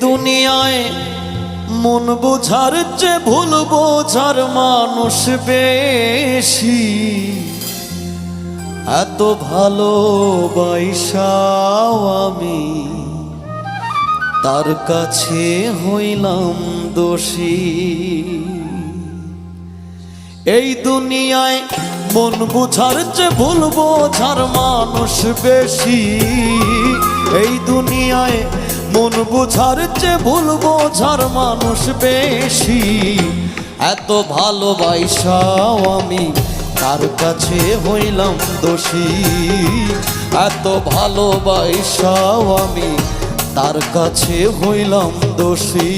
দুনিয়ায় মন বোঝার চেয়ে ভুল বোঝার মানুষ বেশি। এত ভালোবাসাও আমি তার কাছে হইলাম দোষী। এই দুনিয়ায় মন বোঝার চেয়ে ভুল বোঝার মানুষ বেশি। এই দুনিয়ায় মন বোঝার চেয়ে ভুল বোঝার মানুষ বেশি। এত ভালোবাসাও আমি তার কাছে হইলাম দোষী। এত ভালোবাসাও আমি তার কাছে হইলাম দোষী।